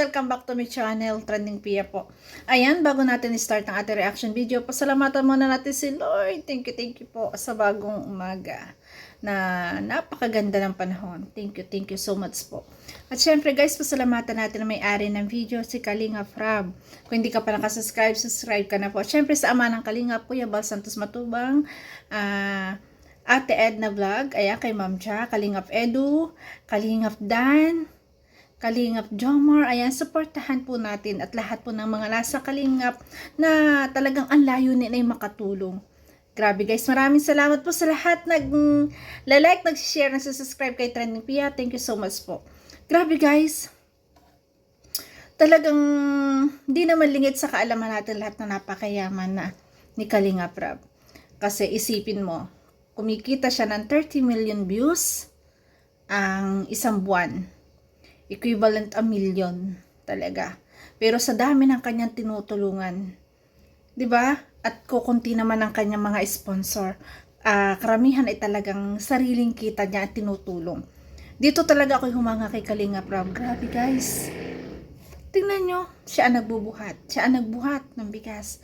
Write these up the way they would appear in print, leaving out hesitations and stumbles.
Welcome back to my channel, Trending Pia po. Ayan, bago natin start ang ating reaction video, pasalamatan muna natin si Lord. Thank you po sa bagong umaga na napakaganda ng panahon. Thank you so much po. At syempre guys, pasalamatan natin na may-ari ng video, si Kalinga Prab. Kung hindi ka pa nakasubscribe, subscribe ka na po. At syempre sa ama ng Kalinga, Kuya Bal Santos Matubang, Ate Edna Vlog, ayan kay Ma'am Cha, Kalingap Edu, Kalingap Dan, Kalingap Jomar, ayan, supportahan po natin at lahat po ng mga nasa Kalingap na talagang ang layunin ay makatulong. Grabe guys, maraming salamat po sa lahat nag-like, nag-share, nag-subscribe kay Trending Pia. Thank you so much po. Grabe guys, talagang di naman lingid sa kaalaman natin lahat na napakayaman na ni Kalinga Prab. Kasi isipin mo, kumikita siya ng 30 million views ang isang buwan. Equivalent a million talaga. Pero sa dami ng kanyang tinutulungan, 'di ba? At kukunti naman ang kanyang mga sponsor. Karamihan ay talagang sariling kita niya at tinutulong. Dito talaga ako humanga kay Kalinga Prab. Grabe guys. Tingnan nyo, siya ang nagbubuhat. Siya ang nagbuhat ng bigas.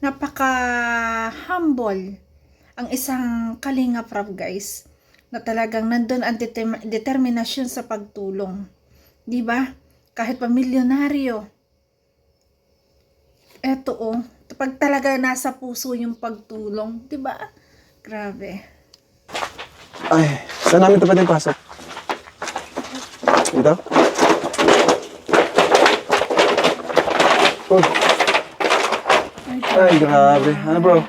Napaka-humble ang isang Kalinga Prab guys. Na talagang nandun ang determinasyon sa pagtulong. Diba? Kahit pa milyonaryo. Eto pag talaga nasa puso yung pagtulong, diba? Grabe. Ay, saan namin ito pwedeng pasok? Dito? Oh. Ay, grabe. Ano bro?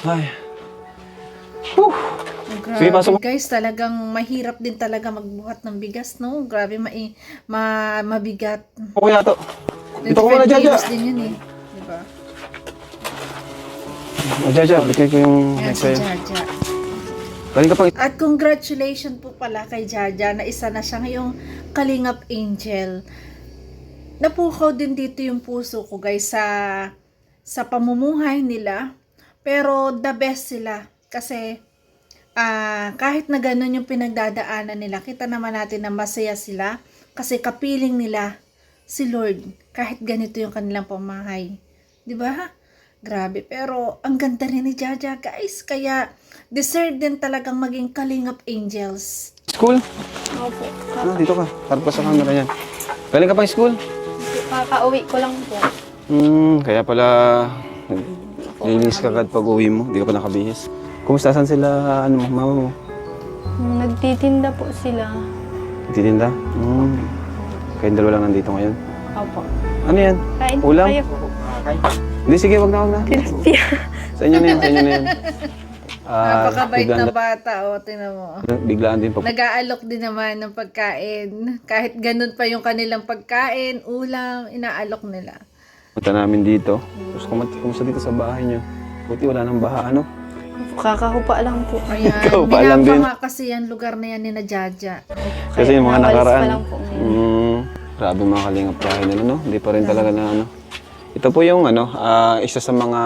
Ay. Whew. Grabe, sige, pasok mo. guys, talagang mahirap din talaga magbuhat ng bigas, no? Grabe, mabigat. Ako kaya to. Dito ko muna, 25 Jaja. kilos din yun eh. Diba? Jaja, bigay ko yung Yan si sa'yo. Jaja. Galing ka pang... At congratulations po pala kay Jaja na isa na siya ngayong Kalingap Angel. Napukaw din dito yung puso ko guys sa pamumuhay nila. Pero the best sila. Kasi kahit na ganun yung pinagdadaanan nila, kita naman natin na masaya sila kasi kapiling nila si Lord kahit ganito yung kanilang pamahay. 'Di ba? Grabe, pero ang ganda rin ni Jaja guys, kaya deserve din talagang maging Kalingap Angels. School? Opo. Dito ka. Harap ka sa camera yan. Galing ka pang school? Kakauwi ko lang po. Kaya pala linis ka agad pag uwi mo. Hindi ka pa nakabihis. Kumusta saan sila, mama mo? Nagtitinda po sila. Nagtitinda? Kayong dalawa lang nandito ngayon. Opo. Ano yan? Kain po Ulam? kayo. Hindi, sige, wag na. Tilapia. Sa inyo na yan. Napakabait na bata, tingnan mo. Biglaan din pa. Nag-aalok din naman ng pagkain. Kahit ganun pa yung kanilang pagkain, ulam, inaalok nila. Punta namin dito. Tapos kumusta dito sa bahay nyo? Buti wala nang baha, ano? Kakahupa lang po. Ayan, Ikaw pa lang din. binapa nga kasi yan lugar na yan ni na Jaja. Kasi yung mga nawalis nakaraan. pa lang po ngayon. Grabe mga kalingap bahay nila, no? Hindi pa rin talaga na, ano. Ito po yung, isa sa mga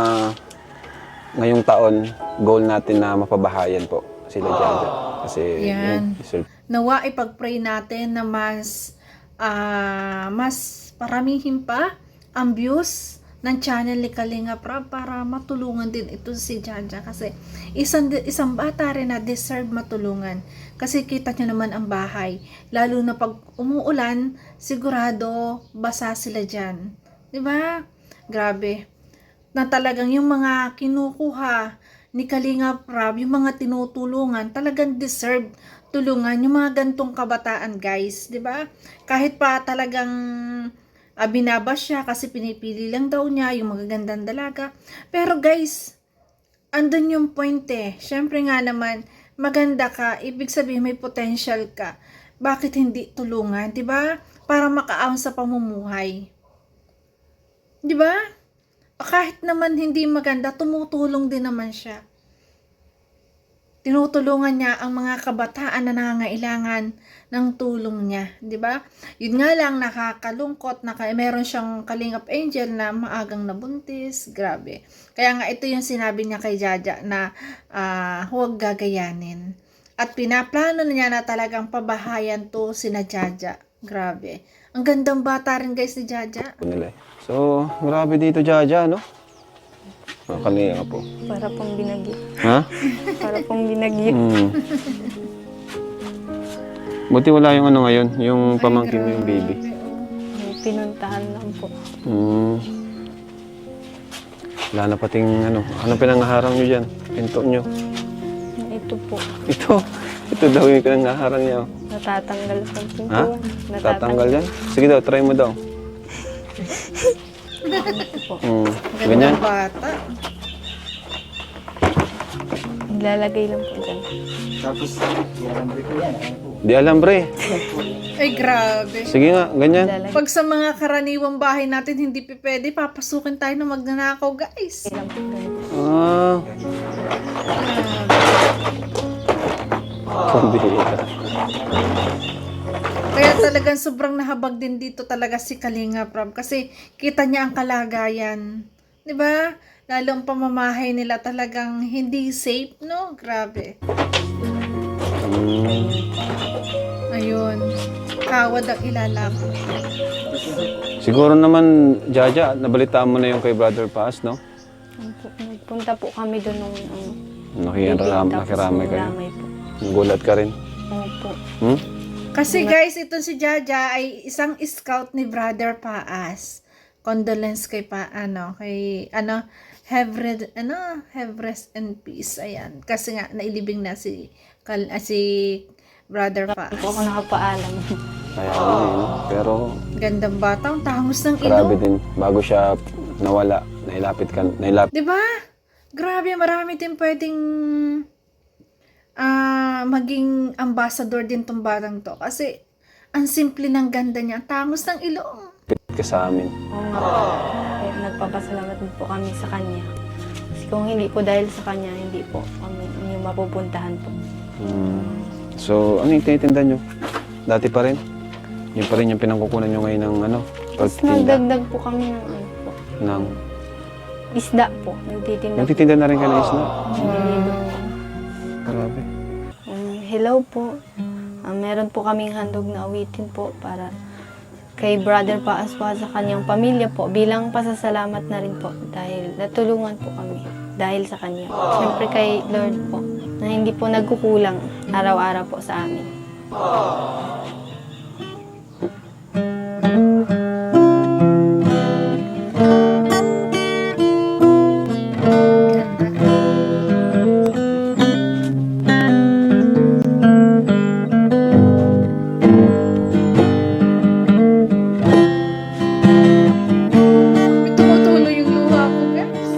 ngayong taon, goal natin na mapabahayan po sila Jaja. Kasi, Yan. deserve. Nawa ipag-pray natin na mas paramihin pa ang views ng channel ni Kalinga Prab para matulungan din ito si Jaja kasi isang bata rin na deserve matulungan kasi kita nyo naman ang bahay lalo na pag umuulan sigurado basa sila dyan, di ba? Grabe na talagang yung mga kinukuha ni Kalinga Prab, yung mga tinutulungan talagang deserve tulungan yung mga gantong kabataan guys, di ba? Kahit pa talagang binabas siya kasi pinipili lang daw niya yung magagandang dalaga. Pero guys, andun yung point eh. Syempre nga naman, maganda ka, ibig sabihin may potential ka. Bakit hindi tulungan, 'di ba? Para makaahon sa pamumuhay. 'Di ba? Kahit naman hindi maganda, tumutulong din naman siya. Tinutulungan niya ang mga kabataan na nangangailangan ng tulong niya, 'di ba? Yun nga lang nakakalungkot na meron siyang Kalingap Angel na maagang nabuntis, grabe. Kaya nga ito yung sinabi niya kay Jaja na huwag gagayanin. At pinaplano niya na talagang pabahayan to sina Jaja. Grabe. Ang gandang bata rin guys ni Jaja. nila. So, grabe dito, Jaja, no? Mga kalinga po. Para pong binagi. Ha? Para pong binagi. Hmm. Buti wala yung ano ngayon, yung pamangkin mo yung baby. May pinuntahan lang po. Hmm. Wala na pating ano pinangaharang nyo dyan? Pinto nyo. Ito po. Ito daw yung pinangaharang niya. Oh. Natatanggal sa Ha? pintuan. Tatanggal yan? Sige daw, try mo daw. po. Ganyan. Gandang bata. Ilalagay lang po dyan. Di alam, bre. Ay, grabe. Sige nga, ganyan. Ilalagay Pag sa mga karaniwang bahay natin hindi pwede, papasukin tayo ng magnanakaw, guys. lang po dyan. Ah, pambihira. Kaya talagang sobrang nahabag din dito talaga si Kalinga Prab kasi kita niya ang kalagayan. 'Di ba? Lalo ang pamamahay nila talagang hindi safe, no? Grabe. Ayun. Kawad ang ilalako. Siguro naman, Jaja, nabalitaan mo na yung kay Brother Paz, no? Nagpunta po kami doon nung Nakiramay kayo. lamay po. Gulat ka rin. Opo. Hmm? Kasi guys, itong si Jaja ay isang scout ni Brother Paas. Condolence kay have rest and peace. Ayan. Kasi nga nailibing na si Brother Paas. Po ako nakapaalam. Kaya pero Gandang bata, ang tangos ng grabe ilong. din. Bago siya nawala, nailapit. 'Di ba? Grabe, marami din pwedeng maging ambassador din tong batang to. Kasi ang simple ng ganda niya, ang tangos ng ilong. ka sa amin. Oo nga po. Kaya nagpapasalamat din po kami sa kanya. Kasi kung hindi po dahil sa kanya, hindi po kami yung mapupuntahan po. So, ano yung tinitinda nyo? Dati pa rin? Yun pa rin yung pinangkukunan nyo ngayon ng Tapos pagtitinda nagdagdag po kami ng po. ng... Isda po. Nagtitinda po. Nagtitinda na rin kayo ng isda? Grabe. Hello po. Meron po kaming handog na awitin po para kay Brother Paaswa sa kanyang pamilya po bilang pasasalamat na rin po dahil natulungan po kami dahil sa kanya. Siyempre kay Lord po na hindi po nagkukulang araw-araw po sa amin. May tumutulo yung luha ko, guys.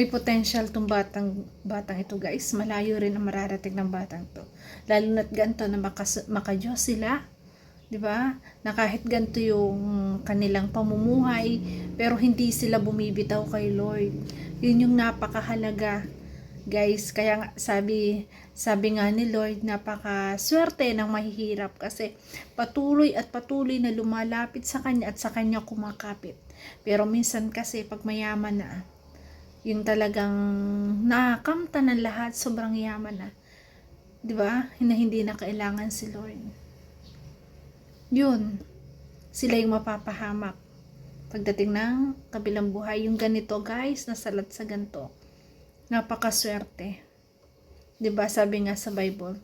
may potential tong batang ito guys. Malayo rin ang mararating ng batang to. Lalo na't ganito na makadiyos sila. 'Di ba? Na kahit ganito yung kanilang pamumuhay, pero hindi sila bumibitaw kay Lord. Yun yung napakahalaga. Guys, kaya nga sabi nga ni Lord, napakaswerte ng mahihirap kasi patuloy na lumalapit sa Kanya at sa Kanya kumakapit. Pero minsan kasi pag mayaman na, yun talagang nakamta ng lahat, sobrang yaman na. 'Di ba? Hindi na kailangan si Lord. Yun, sila yung mapapahamak. Pagdating ng kabilang buhay, yung ganito guys, nasalat sa ganito. Napakaswerte. 'Di ba sabi nga sa Bible,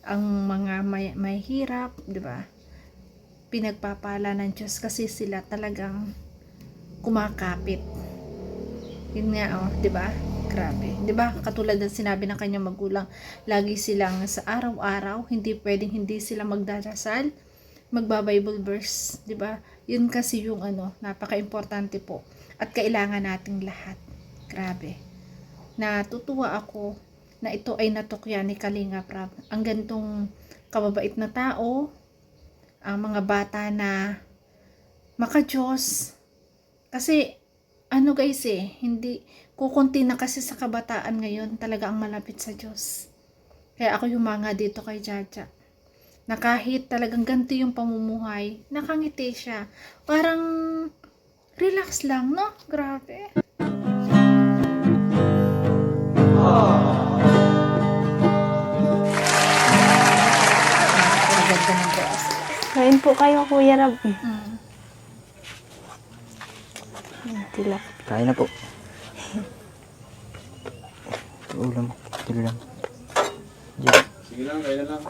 ang mga may hirap, 'di ba? Pinagpapala ng Diyos kasi sila talagang kumakapit. Yun nga 'di ba? Grabe. 'Di ba? Katulad ng sinabi ng kanyang magulang, lagi silang sa araw-araw, hindi pwedeng hindi sila magdarasal, magba-Bible verse, 'di ba? Yun kasi yung napaka-importante po at kailangan nating lahat. Grabe. Natutuwa ako na ito ay natukya ni Kalinga Prab. Ang gantong kababait na tao, ang mga bata na makadiyos. Kasi guys hindi kukunti na kasi sa kabataan ngayon talaga ang malapit sa Diyos. Kaya ako humanga dito kay Jaja. Na kahit talagang ganito yung pamumuhay, nakangiti siya. Parang relax lang, no? Grabe. Ganda ng dress. Kain po kayo, Kuya Rab. Tilap. Kain na po. Ulam. Tulo lang. Diyan. Sige lang, kaya lang.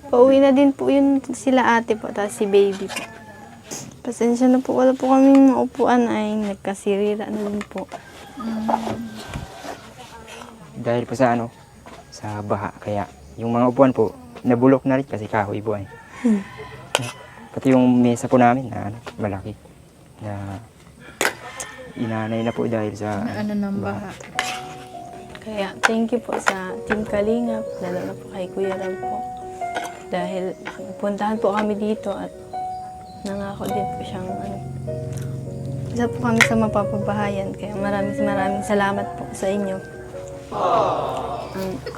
Pauwi na din po yun sila ate po, tapos si baby po. Pasensya na po, wala po kaming maupuan ay nagkasirira na din po. Dahil po sa sa baha. Kaya yung mga upuan po, nabulok na rin kasi kahoy po ay. Pati yung mesa po namin na malaki. Na inanay na po dahil sa ng baha. Kaya thank you po sa Team Kalingap, lalo na po kay Kuya Rab po. Dahil puntahan po kami dito at nangako din po siyang isa po kami sa mapapabahayan. Kaya maraming salamat po sa inyo.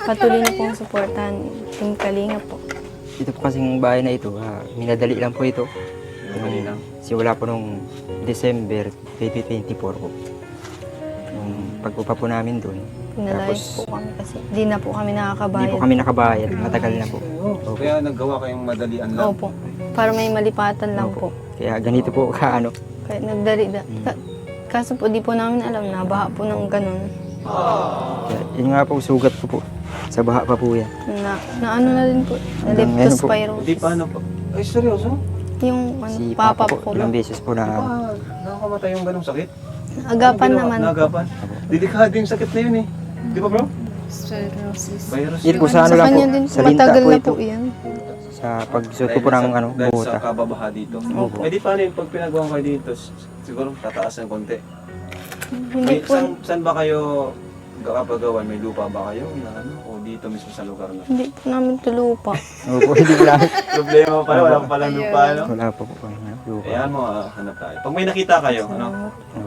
Patuloy na pong suportahan Team Kalingap po. ito po kasing bahay na ito, minadali lang po ito. Madali lang. Simula po nung December 2024 po. Yung pagpupa po namin doon. Pinalayas po kami kasi di na po kami Hindi nakakabayad. po kami nakabayad, matagal na po. Opo. Kaya naggawa kayong madalian lang. Opo. Para may malipatan lang Opo. po. Kaya ganito po Kaya nagdari. Kaso po di po namin alam na baha po ng ganun. Kaya, yun nga po, sugat ko po. Sa baha pa po yan. Na ano na din po. Na Hanggang ngayon po. Hindi leptospirosis. pa Ay, seryoso? Yung Si papa Papa po. po, ilang beses po Di na ba nakakamatay yung ganong sakit? Agapan Anong ginawa? naman. Nagapan? Delikado yung sakit na yun eh. Di ba bro? Cirrhosis. Virus yun po yun. sa ano Sa lang po, kanya din po, sa linta matagal po na ito. po yan. Sa pagsuot ko po ng Dahil buhota. sa kababaha dito. Opo. Eh di paano yung pag pinagawa kayo dito? Siguro tataas ng konti. Hindi po, Saan ba kayo kakapagawan? May lupa ba kayo? O dito mismo sa lugar na? hindi po namin tulupa. Opo, hindi ko lang. Problema pa, wala pa palang lupa, no? Wala po po kami na lupa. Ayan mo, hanap tayo. Pag may nakita kayo, ano?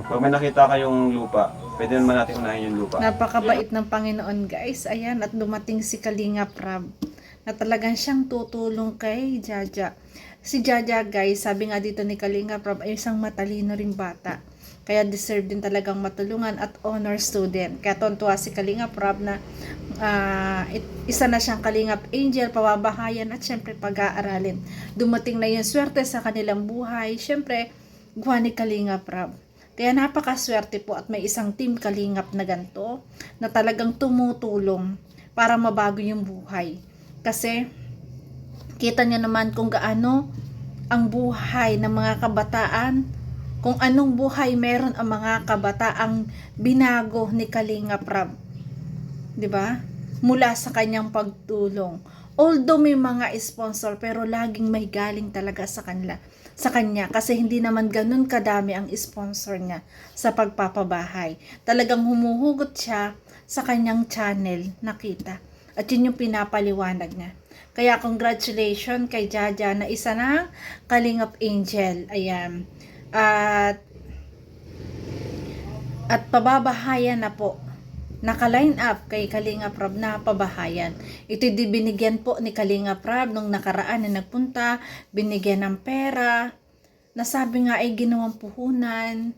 Pag may nakita kayong lupa, pwede naman natin unahin yung lupa. Napakabait ng Panginoon guys. Ayan, at dumating si Kalinga Prab na talagang siyang tutulong kay Jaja. Si Jaja guys, sabi nga dito ni Kalinga Prab ay isang matalino ring bata. Kaya deserve din talagang matulungan at honor student. Kaya tontuwa si Kalinga Prab na isa na siyang Kalingap Angel, pababahayan at syempre pag-aaralin. Dumating na yung swerte sa kanilang buhay. Syempre, guha ni Kalinga Prab. Kaya napakaswerte po at may isang team Kalingap na ganito na talagang tumutulong para mabago yung buhay. Kasi kita niyo naman kung gaano ang buhay ng mga kabataan, kung anong buhay meron ang mga kabataang binago ni Kalinga Prab. 'Di ba? Mula sa kanyang pagtulong. Although may mga sponsor pero laging may galing talaga sa kanila. sa kanya kasi hindi naman ganun kadami ang sponsor niya sa pagpapabahay. Talagang humuhugot siya sa kanyang channel, nakita. At yun yung pinapaliwanag niya. Kaya congratulations kay Jaja na isa ng Kalingap Angel. Ayan. At pababahayan na po. Naka-line up kay Kalingap Rab na pabahayan. Ito'y binigyan po ni Kalingap Rab nung nakaraan na nagpunta, binigyan ng pera, nasabi nga ay ginawang puhunan,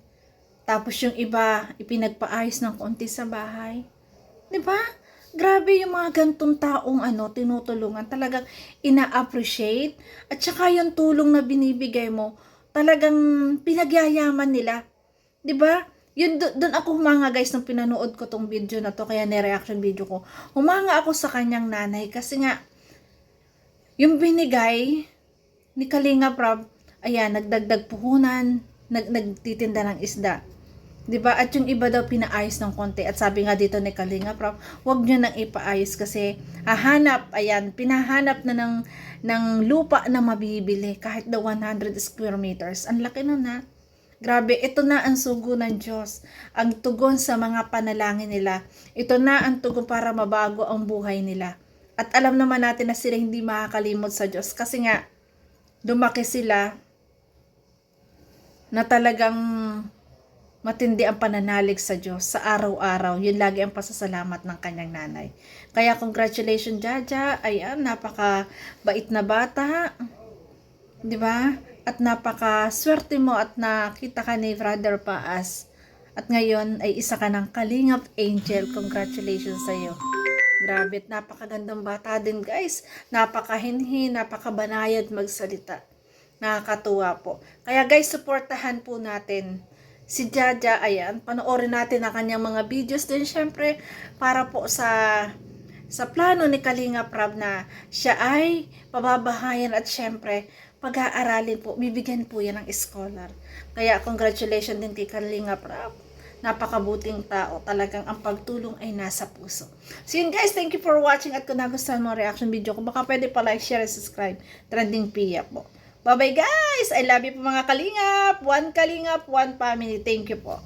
tapos yung iba ipinagpaayos ng konti sa bahay. 'Di ba? Grabe yung mga gantong taong tinutulungan, talagang ina-appreciate, at saka yung tulong na binibigay mo, talagang pinagyayaman nila. 'Di ba? Yun, doon ako humanga guys nung pinanood ko tong video na to, kaya ni-reaction video ko. Humanga ako sa kanyang nanay kasi nga, yung binigay ni Kalingap Rab, ayan, nagdagdag puhunan, nagtitinda ng isda. 'Di ba? At yung iba daw pinaayos ng konti. At sabi nga dito ni Kalingap Rab, wag niyo nang ipaayos kasi pinahanap na ng lupa na mabibili kahit daw 100 square meters. Ang laki nun ha. Grabe, ito na ang sugo ng Diyos, ang tugon sa mga panalangin nila. Ito na ang tugon para mabago ang buhay nila. At alam naman natin na sila hindi makakalimot sa Diyos kasi nga, lumaki sila na talagang matindi ang pananalig sa Diyos sa araw-araw. Yun lagi ang pasasalamat ng kanyang nanay. Kaya congratulations Jaja, ayan, napaka-bait na bata. 'Di ba? At napaka-swerte mo at nakita ka ni Brother Paas. At ngayon ay isa ka ng Kalingap Angel. Congratulations sa iyo. Grabe, napakagandang bata din guys. Napakahinhi, napakabanayad magsalita. Nakakatuwa po. Kaya guys, suportahan po natin si Jaja. Ayan, panoorin natin ang kanyang mga videos din syempre para po sa plano ni Kalingap Rab na siya ay pababahayan at syempre pag-aaralin po, bibigyan po yan ng scholar. Kaya congratulations din kay Kalingap Rab. Napakabuting tao. Talagang ang pagtulong ay nasa puso. So yun guys, thank you for watching at kung nagustuhan mo ang reaction video ko, baka pwede pa like, share, and subscribe. Trending Pia po. Bye bye guys! I love you po mga Kalingap! One Kalingap, one family. Thank you po.